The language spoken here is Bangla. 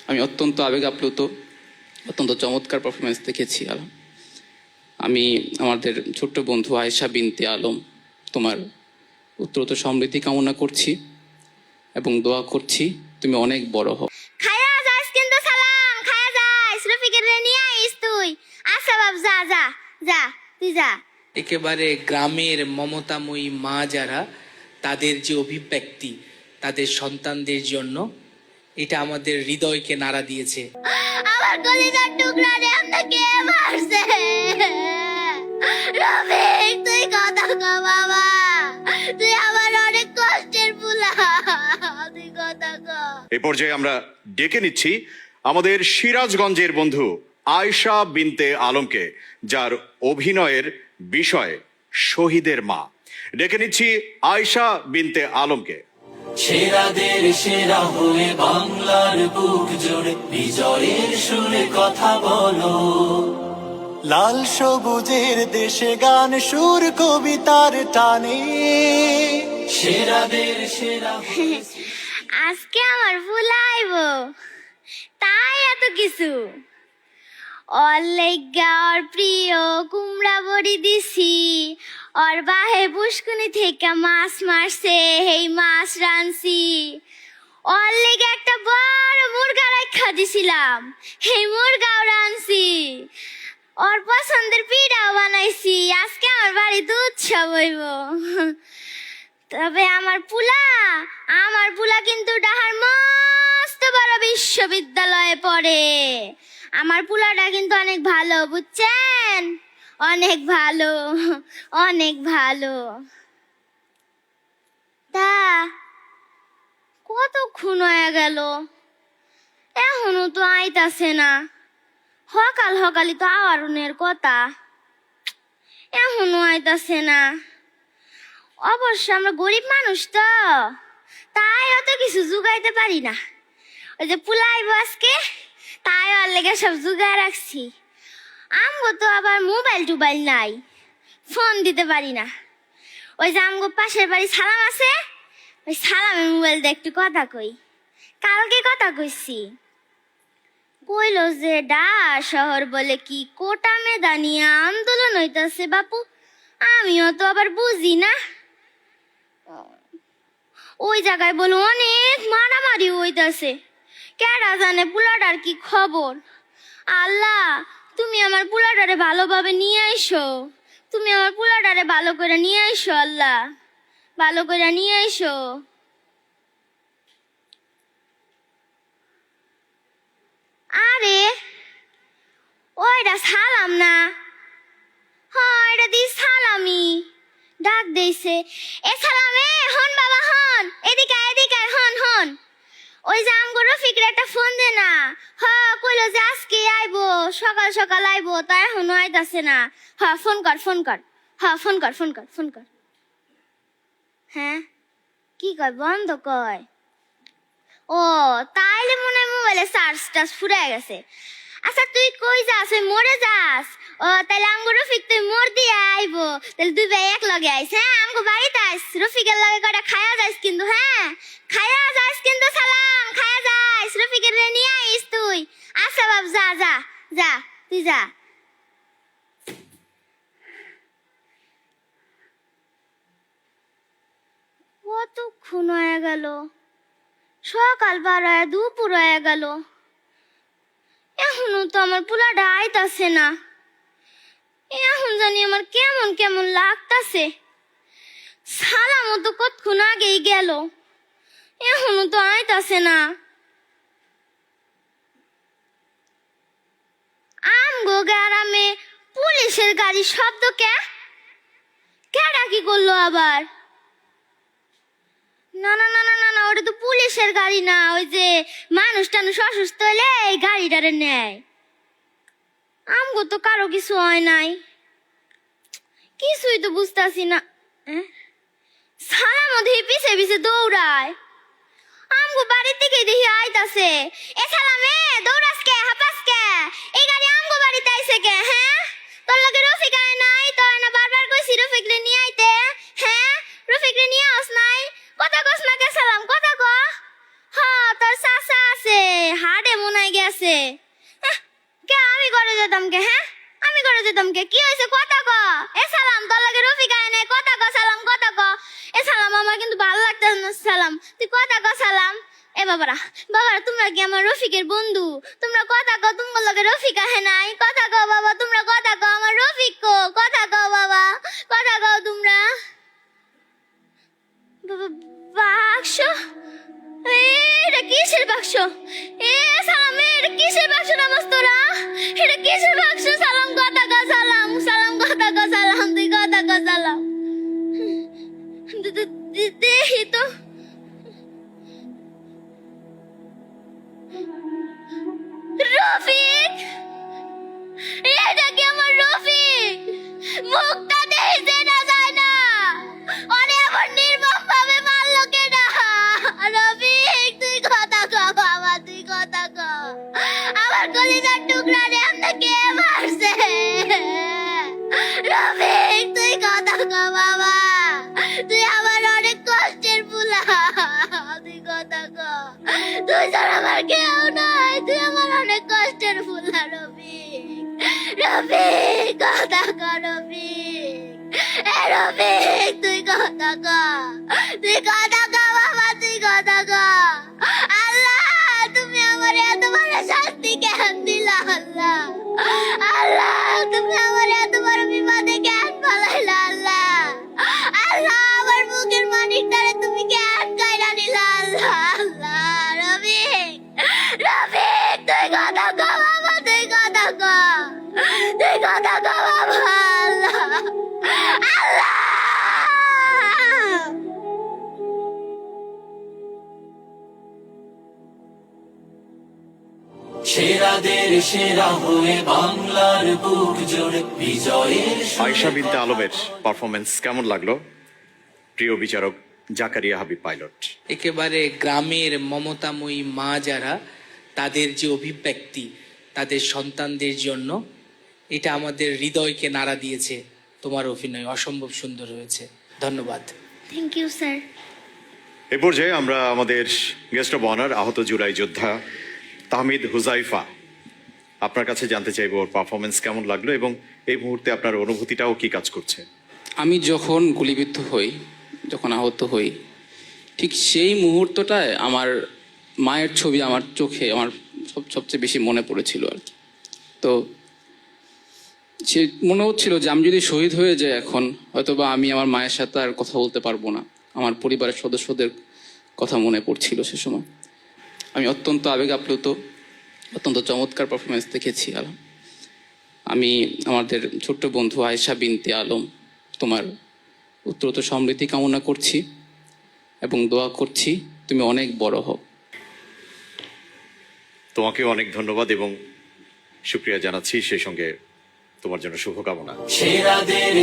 আমি অত্যন্ত আবেগ আপ্লুত, অত্যন্ত চমৎকার পারফরমেন্স দেখেছি। আমি আমাদের ছোট্ট বন্ধু আয়েশা বিনতে আলম, তোমার উত্তরোত্তর সমৃদ্ধি কামনা করছি এবং দোয়া করছি তুমি অনেক বড় হও। খায়া যাস কিন্তু সালাম, খায়া যাস, রফিকের নিয়ে আইস তুই। আচ্ছা বাপ, যা যা যা, তুই যা। একেবারে গ্রামের মমতাময়ী মা যারা, তাদের যে অভিব্যক্তি তাদের সন্তানদের জন্য, এটা আমাদের হৃদয়কে নাড়া দিয়েছে। আমার কলিজার টুকরা রে আপনাকে মারছে। রফিক, তুই কথা কও বাবা, তুই আমার অনেক কষ্টের পুলা, তুই কথা কও। এই পর্যায়ে আমরা ডেকে নিচ্ছি আমাদের সিরাজগঞ্জের বন্ধু আয়েশা বিনতে আলমকে, যার অভিনয়ের বিষয় শহীদের মা। ডেকে নিচ্ছি আয়েশা বিনতে আলমকে। সেরাদের সেরা হয়ে বাংলার বুক জুড়ে বিজয়ের সুরে কথা বলো। লাল সবুজের দেশে গান সুর কবিতার টানে সেরাদের সেরা আজকে আমার ফুলাইব, তাই এত কিছু। অলেগা ওর প্রিয় কুমড়া বড়ি দিছি, ওর বাহে পুষ্কুনি থেকে মাছ মারছে, হেই মাছ রানছি। ওর লেগে একটা বড় মুরগা রাখা দিছিলাম, হেই মুরগাও রানছি। ওর পছন্দের পিঠাও বানাইছি, আজকে আমার বাড়িতে উৎসব হইব। তবে আমার পুলা কিন্তু ডাহার মস্ত বড় বিশ্ববিদ্যালয়ে পড়ে। আমার পুলাটা কিন্তু অনেক ভালো, বুঝছেন? অনেক ভালো, অনেক ভালো। তা কতক্ষণ হয়ে গেল, এখনো তো আইতাছে না। সকালই তো আওয়ারনের কথা, এখনো আইতাছে না। অবশ্য আমরা গরিব মানুষ তো, তাই অত কিছু জুগাইতে পারি না। ওই যে পুলাইব আজকে, তাই ওর লেগে সব জুগায় রাখছি। আমগো তো আবার মোবাইল নাই, ফোন দিতে পারি না। ওই যে আমগো পাশের বাড়ি সালাম আছে, ওই সালামের মোবাইল দিয়ে একটু কথা কই। কালকে কথা কইছি, কইলো যে শহর বলে কি কোটা মেদানি আন্দোলন হইতাছে বাপু। আমিও তো আবার বুঝি না, ওই জায়গায় বলো অনেক মারামারি হইতাছে। কেডা জানে পুলাটার কি খবর। আল্লাহ, তুমি আমার পুলাটারে ভালোভাবে নিয়ে আইসো, তুমি আমার পুলাটারে ভালো করে নিয়ে আইসো। আল্লাহ, ভালো করে নিয়ে আইসো। আরে ওইটা সালাম না, হ্যাঁ এটা দি সালামি ডাক দিছে। এ সালামে হন বাবা, হন এদিকে এদিকে, হন হন। ওই যে আমগো রফিকের একটা ফোন দে না। হ্যাঁ কইলো যে আজকে আইবো, সকাল আইবো, তাই এখনো আইতাছে না। হ্যাঁ ফোন কর, হ্যাঁ ফোন কর। হ্যাঁ কি কয়, বন্ধ কয়? ও তাইলে মনে হয় মোবাইলে চার্জ ফুরাই গেছে। আচ্ছা তুই কই যাস, ওই মোড়ে যাস? ও তাইলে আমগো রফিক তুই মোড় দিয়ে আইবো, তাহলে দুই ভাই এক লগে আইস। হ্যাঁ আমগো বাড়িতে আইস, রফিকের লগে কয়টা খায়া যাইস কিন্তু। হ্যাঁ খায়া যাইস কিন্তু সালাম, খায়া যাইস, রফিকের নিয়ে আইস তুই। আচ্ছা বাপ, যা যা যা, তুই যা। কতক্ষণ হয়ে গেল, সকাল বাড়ায় দুপুর হয়ে গেল, এখনো তো আমার পুলাটা আইতাছে না। এখন জানি আমার কেমন কেমন লাগতাছে। সালামও তো কতক্ষণ আগেই গেল, এখনো তো আইতাছে না। আমগো গ্রামে পুলিশের গাড়ি শব্দ কেডা কি করলো আবার? না, ওটা তো পুলিশের গাড়ি না, ওই যে মানুষ টানুষ অসুস্থ হলে এই গাড়িটারে নেয়। আমগো তো কারো কিছু হয় নাই, কিছুই তো বুঝতাছি না। সালামও দেখি পিছে পিছে দৌড়ায়, আমগো বাড়ির থেকে দেখি আইতাছে। এ সালামে দৌড়াস কে, হাঁপাস কে? এই গাড়ি আমগো বাড়িতে আইছে কে? হ্যাঁ তোর লগে রফিক আয় নাই? তোর না বারবার কইছি রফিক রে নিয়ে আইতে। হ্যাঁ রফিক রে নিয়ে আস নাই, কথা কস না কে সালাম, কথা ক। হ্যাঁ তোর চাচা আছে, হাড়ে মনে করে যেতাম কে? হ্যাঁ, আমি করে যেতাম কে? কি হয়েছে কথা ক? এ সালাম, তোর লাগে রফিক আয় নাই, কথা ক সালাম, কথা ক। এ সালাম, আমার কিন্তু ভালো লাগতেছে না সালাম, তুই কথা ক সালাম। এ বাবারা, বাবারা, তোমরা কি আমার রফিকের বন্ধু? তোমরা কথা কও, তোমার লগে রফিক আহে নাই, কথা কও বাবা, তোমরা কথা কও, আমার রফিক কো, কথা কও বাবা, কথা কও তোমরা। বাক্স? এটা কিসের বাক্স? এ সালাম, এটা কিসের বাক্স নামাজ তোরা? এটা কিসের বাক্স? সালাম, কথা কও সালাম, সালাম, কথা কও সালাম, তুই কথা কও সালাম। দেখি তো। রফিক, এটা কি আমার রফিক? মুখটা দেখতে না যায় না, অরে আবার নির্মম ভাবে মারলো কেডা? রফিক, তুই কথা ক বাবা, তুই কথা ক। আমার কলিজার টুকরা রে আমনে কে মারছে? রফিক, তুই কথা ক বাবা, তুই আমার অনেক কষ্টের পুলা, তুই কথা ক। তুই ছাড়া আমার কেউ নাই, তুই আমার অনেক কষ্টের ফুলা। রফিক, রফিক, কথা ক রফিক। এ রফিক, তুই কথা ক, তুই কথা ক বাবা, তুই কথা ক। আল্লাহ, তুমি আমার এত বড় শাস্তি কেন দিলা? আল্লাহ, আল্লাহ, তুমি আমার এত বড় বিপদে কেন ফেলাইলা? আল্লাহ, আল্লাহ, আমার বুকের মানিকটারে তুমি কেন কাইরা নিলা? আল্লাহ, আল্লাহ, রফিক, রফিক, তুই কথা ক বাবা, তুই কথা ক, তুই কথা ক বাবা। আল্লাহ, আল্লাহ। সেরাদের সেরা হয়ে বাংলার বুক জোড়ে বিজয়ের আয়েশা বিনতে আলমের পারফরমেন্স কেমন লাগলো প্রিয় বিচারক জাকারিয়া হাবিব পাইলট? একেবারে গ্রামের মমতাময়ী মা যারা, তাদের যে অভিব্যক্তি তাদের সন্তানদের জন্য, এটা আমাদের হৃদয়কে নাড়া দিয়েছে। তোমার অভিনয় অসম্ভব সুন্দর হয়েছে, ধন্যবাদ। Thank you sir. এ পর্যায়ে আমরা আমাদের গেস্ট অব অনার আহত জুলাই যোদ্ধা তাহমিদ হুজাইফা, আপনার কাছে জানতে চাইবো ওর পারফরমেন্স কেমন লাগলো এবং এই মুহূর্তে আপনার অনুভূতিটাও কি কাজ করছে? আমি যখন গুলিবিদ্ধ হই, যখন আহত হই, ঠিক সেই মুহূর্তটায় আমার মায়ের ছবি আমার চোখে আমার সবচেয়ে বেশি মনে পড়েছিল আর কি। তো সে মনে হচ্ছিল যে আমি যদি শহীদ হয়ে যাই এখন, হয়তোবা আমি আমার মায়ের সাথে আর কথা বলতে পারবো না। আমার পরিবারের সদস্যদের কথা মনে পড়ছিল সে সময়। আমি অত্যন্ত আবেগ আপ্লুত, অত্যন্ত চমৎকার পারফরমেন্স দেখেছি আলম। আমি আমাদের ছোট্ট বন্ধু আয়েশা বিনতে আলম, তোমার উত্তরোত্তর সমৃদ্ধি কামনা করছি এবং দোয়া করছি তুমি অনেক বড় হও। তোমাকে অনেক ধন্যবাদ এবং শুকরিয়া জানাচ্ছি, সেই সঙ্গে তোমার জন্য শুভকামনা। সেরাদের